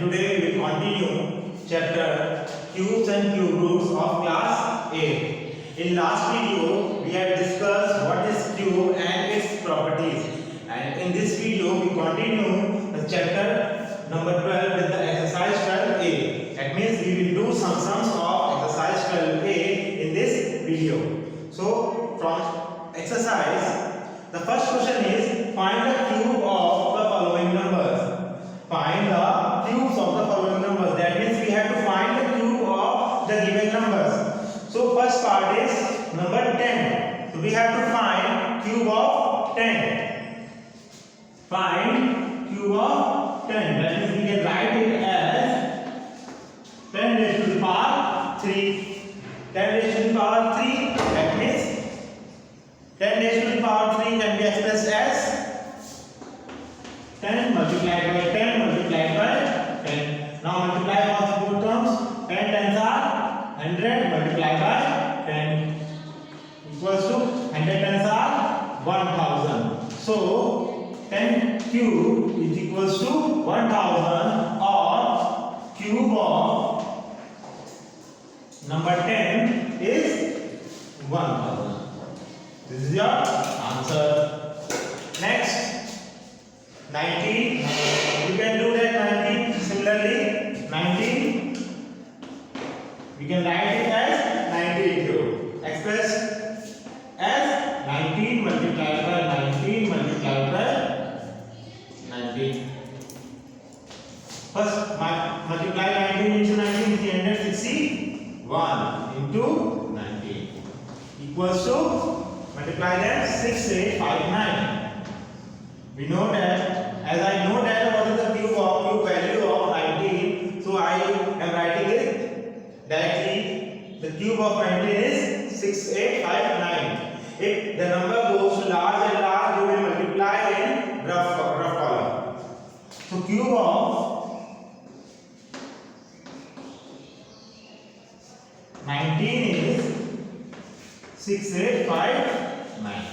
today we will continue chapter cubes and cube roots of class 8. In last video we have discussed what is cube and its properties, and in this video we continue the chapter number 12 with the exercise 12a. That means we will do some sums of exercise 12a in this video. So from exercise, the first question is find the cube of the following numbers. Find the cubes of the following numbers. That means we have to find the cube of the given numbers. So first part is number 10. So we have to find cube of 10. Find cube of 10. That means we can write it as 10 raised to the power 3. 10 raised to the power 3. That means 10 raised to the power 3 can be expressed as 10 multiplied by 10 multiplied by 10. Now multiply all both terms. 10 tens are 100 multiplied by 10 equals to 100 tens are 1000. So 10 cube is equals to 1000, or cube of number 10 is 1000. This is your answer. Next, 19. You can do that 19. Similarly, 19. We can write it as 19 cube. Express as 19 multiplied by 19 multiplied by 19. First, multiply 19 into 19 is 361 into 19 equals to, multiply them 6859. We know that, as I know that what is the cube value of 19, so I am writing it directly. The cube of 19 is 6859. If the number goes to large and large, you will multiply in rough column. So cube of 19 is 6859.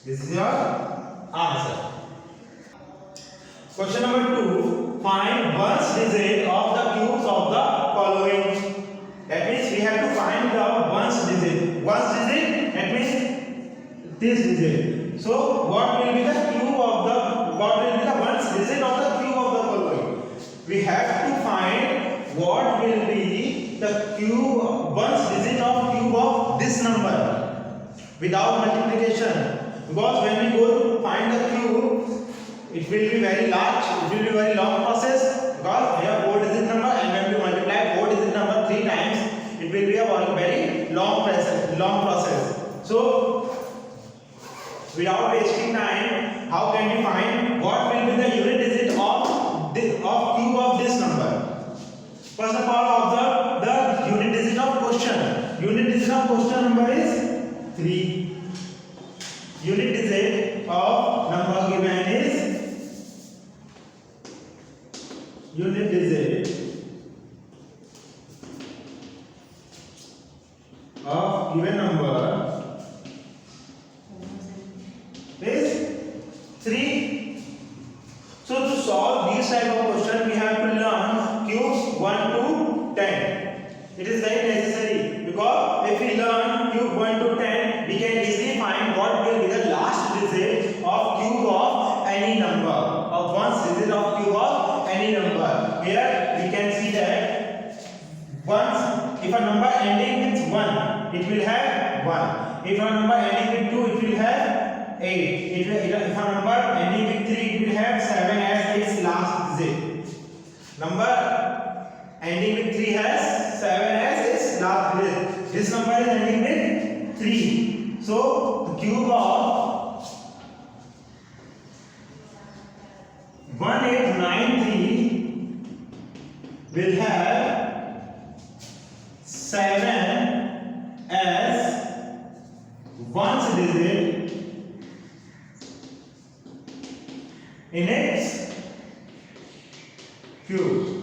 This is your answer. Question number 2. Find ones digit of the cubes of the following. That means we have to find the ones digit. Ones digit, that means this digit. So what will be the cube of the, what will be the ones digit of the cube of the following? We have to find what will be the cube, ones digit of cube of this number without multiplication. Because when we go to find the cube, it will be very large, it will be very long process, because we have 4-digit number, and when we multiply 4-digit number 3 times, it will be a very long process. So without wasting time, how can we find what will be the unit digit of cube of this number? First of all, observe the unit digit of question. Unit digit of question number is 3. Unit digit of number given is, unit digit of given number is 3. So to solve these type of question, we have to learn cubes 1 to 10. It is very necessary, because if we learn cube 1 to 10, we can easily find what will be the last digit of cube of any number, of ones digit of cube of any number. Here we can see that once, if a number ending with 1, it will have 1. If a number ending with 2, it will have 8. If a number ending with 3, it will have 7 as its last digit. Number ending with 3 has 7 as its last digit. This number is ending with 3. So the cube of 1893 will have 7 as ones digit in its cube.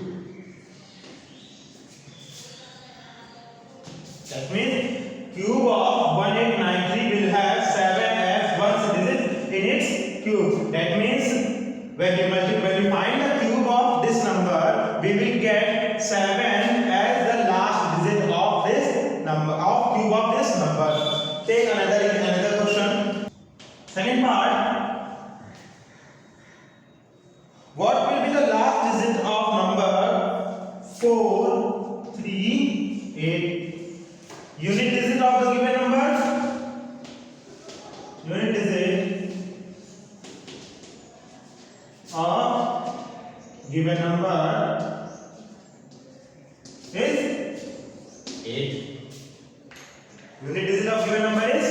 That means cube of 1893 will have 7 as ones digit in its cube. That means when you find the cube of this number, of given number is 8. Unit digit of given number is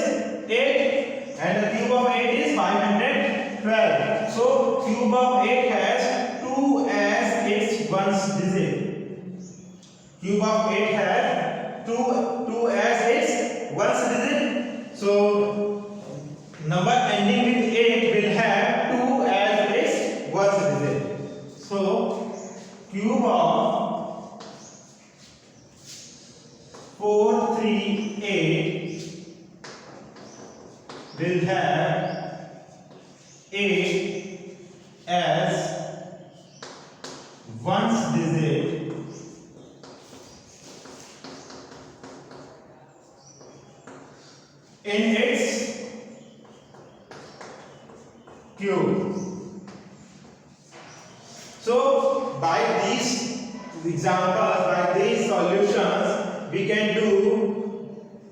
8 and the cube of 8 is 512. So cube of 8 has 2 as its ones digit. Cube of 8 has 2 as its ones digit. So number ending with 8 will have 2 as its ones digit. So cube of 438 will have 8 as ones digit in its cube. So by these examples, by these solutions, we can do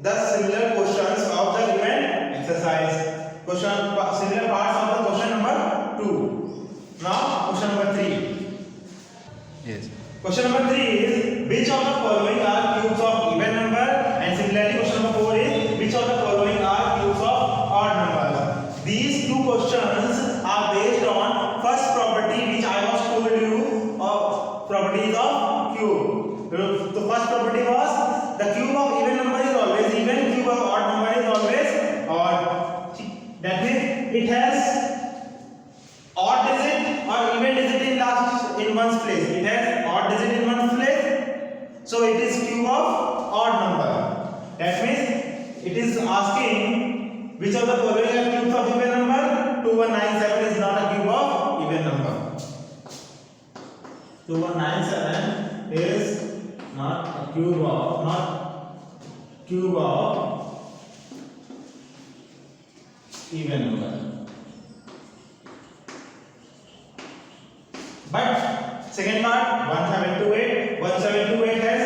the similar questions of the given exercise. Similar parts of the question number 2. Now question number 3. Yes. Question number 3 is which of the following are cubes of even number, and similarly question number 4 is which of the following are cubes of odd numbers. These two questions are based on first property which I was told you of properties of cube. The first property was the cube of even number is always even, cube of odd number is always odd. That means it has odd digit or even digit in one's place. It has odd digit in one's place, so it is cube of odd number. That means it is asking which of the following are cubes of even number. 2197 is not a cube of even number. 2197 is not a cube of even number. But second part 1728 has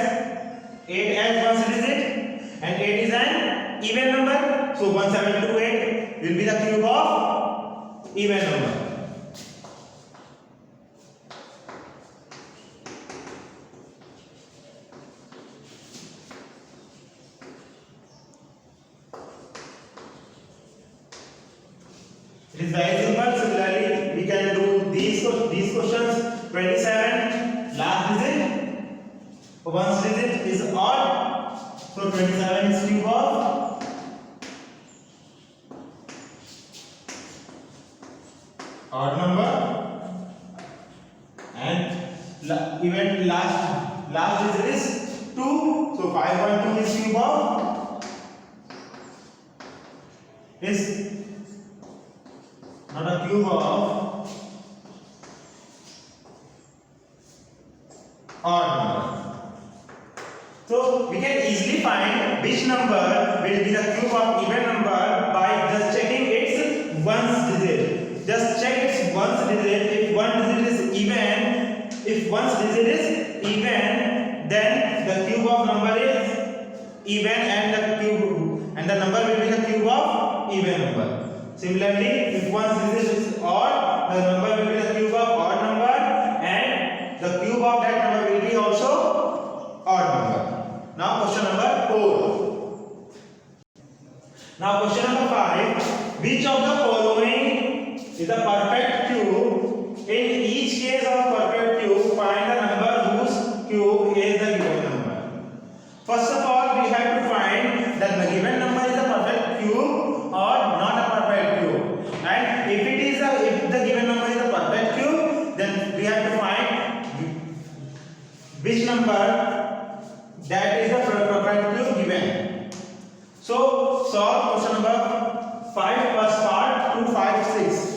8 as one's digit and 8 is an even number. So 1728 will be the cube of even number. It is very simple. Similarly, we can do these questions. 27 last digit, one's digit is odd, so 27 is cube of odd number, and even last digit is 2, so 512 is cube of is not a cube of odd number. So we can easily find which number will be the cube of even number by just checking its ones digit. Just check its ones digit. If one digit is even, if one's digit is even, then the cube of number is even and the number will be the cube of even number. Similarly, if one's digit is odd, the number will be the cube of odd number and the cube of that number will be also odd number. Now question number 4. Now question number 5. Which of the following is a perfect cube? In each case of perfect cube, find the number whose cube is the given number. First of all, we have to find that the given number is a perfect cube or not a perfect cube. And if the given number is a perfect cube, then we have to find which number that is a perfect cube given. So solve question number 5 first part 256.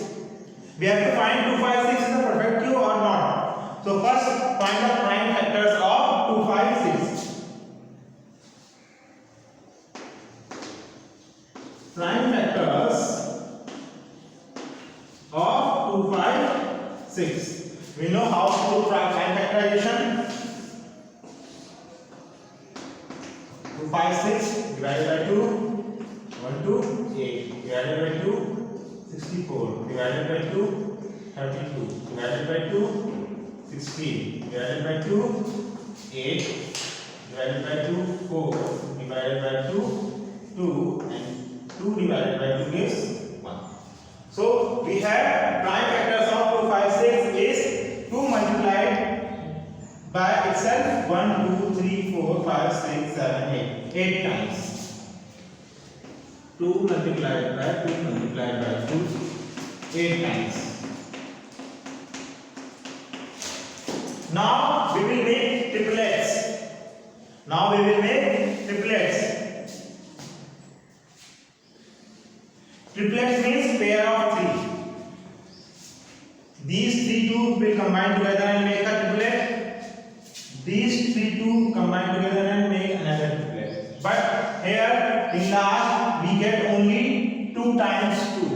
We have to find 256 is a perfect cube or not. So first find the prime factors of 256. Prime factors of 256. We know how to do prime factorization. 256 divided by 2, 128 divided by 2, 64 divided by 2, 32 divided by 2, 16, divided by 2, 8, divided by 2, 4, divided by 2, 2, and 2 divided by 2 gives 1. So we have prime factors of 2, 5, 6 is 2 multiplied by itself 1, 2, 3, 4, 5, 6, 7, 8. 8 times. 2 multiplied by 2 multiplied by 2, 8 times. Now we will make triplets. Triplets means pair of 3. These 3 2 will combine together and make a triplet. These 3 2 combine together and make another triplet. But here in last we get only 2 times 2.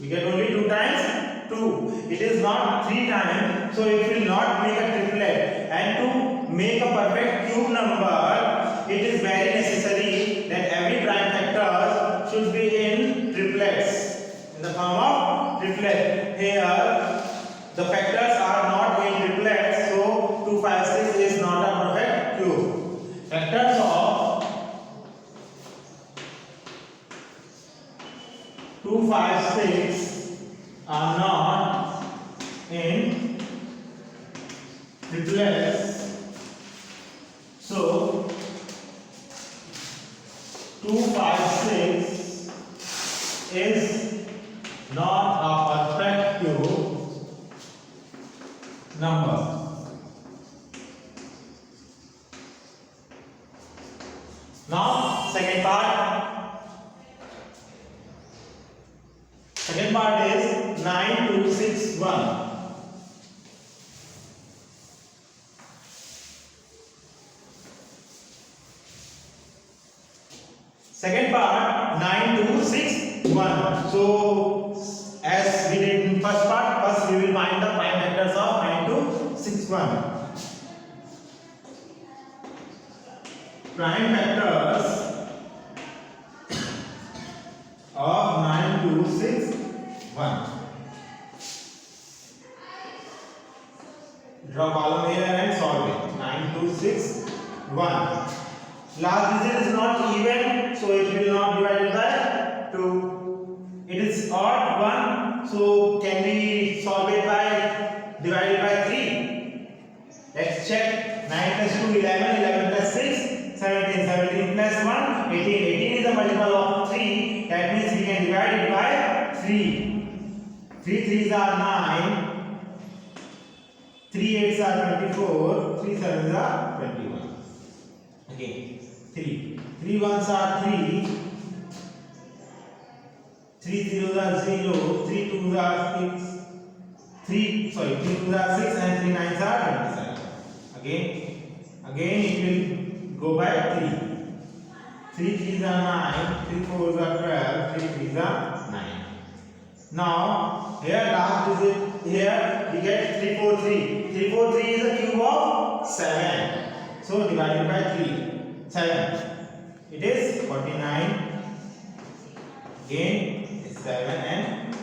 We get only 2 times 2. It is not 3 times, so it will not make a triplet. And to make a perfect cube number, it is very necessary that every prime factor should be in triplets, in the form of triplet. Here the factors are not in triplets, so 2, 5, 6 is not a perfect cube. Factors of 2, 5, 6 are not in triplets. So 2, 5, 6 is not a perfect cube number. Now second part. Second part is 9, 2, 6, 1. Second part 9, 2, 6, 1. So as we did in first part, first we will find the prime factors of 9, 2, 6, 1. Prime factors of 9, 2, 6, 1. Draw column here and solve it. 9, 2, 6, 1. Last digit is not even, so it will not divided by 2. It is odd 1, so can we solve it by divided by 3? Let's check. 9 plus 2, 11, 11 plus 6, 17, 17 plus 1, 18. 18 is a multiple of 3. That means we can divide it by 3. 3 3s are 9. 3 8s are 24. 3 7s are 21. Okay. 3 1s are 3. 3 0s are 0. 3 2s are 6. 3 2s are 6 and 3 9s are 27. Again it will go by 3. 3 3s are 9. 3 4s are 12. 3 3s are 9. Now here last digit, here we get 3 4 3. 3 4 3 is a cube of 7. So divided by 3. 7. It is 49. Again, it's 7 and 1.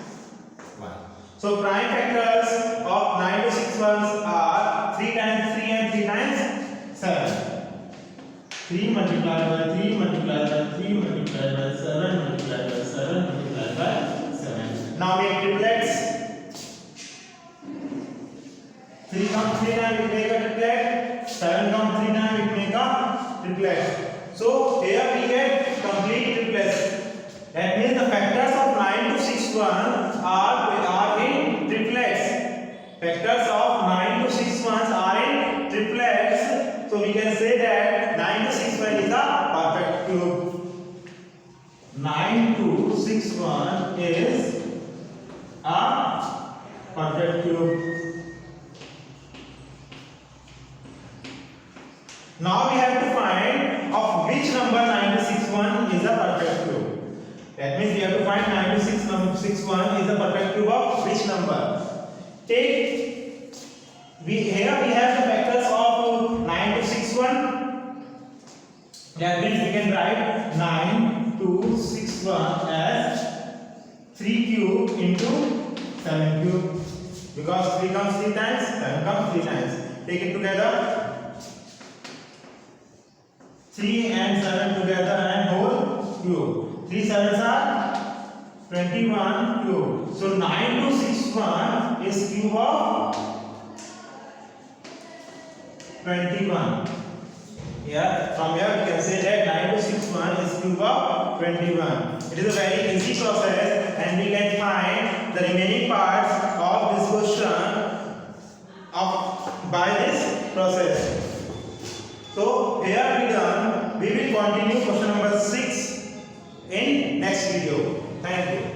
So prime factors of 9 to 6 ones are 3 times 3 and 3 times 7. 3 multiplied by 3 multiplied by 3 multiplied by 7 multiplied by 7 multiplied by 7. Now make triplets. 3 comes 3 times, we make a triplet. 7 comes 3 times, we make a triplet. So here we get complete triplets. That means the factors of 9 to 6 1 are in triplets. Factors of 9 to 6 ones are in triplets. So we can say that 9 to 6 1 is a perfect cube. 9 to 6 1 is a perfect cube. Now we have to find of which number 9 to 6 1 is a perfect cube. That means we have to find 9 to 6 1 is a perfect cube of which number. Here we have the factors of 9 to 6 1. That means we can write 9 to 6 1 as 3 cube into 7 cube. Because 3 comes 3 times, 7 comes 3 times. Take it together. 3 and 7 together and whole cube. 3 sevens are 21 cube. So 9261 is cube of 21. Here, from here we can say that 9261 is cube of 21. It is a very easy process and we can find the remaining parts of this question by this process. So here we done. We will continue question number 6 in next video. Thank you.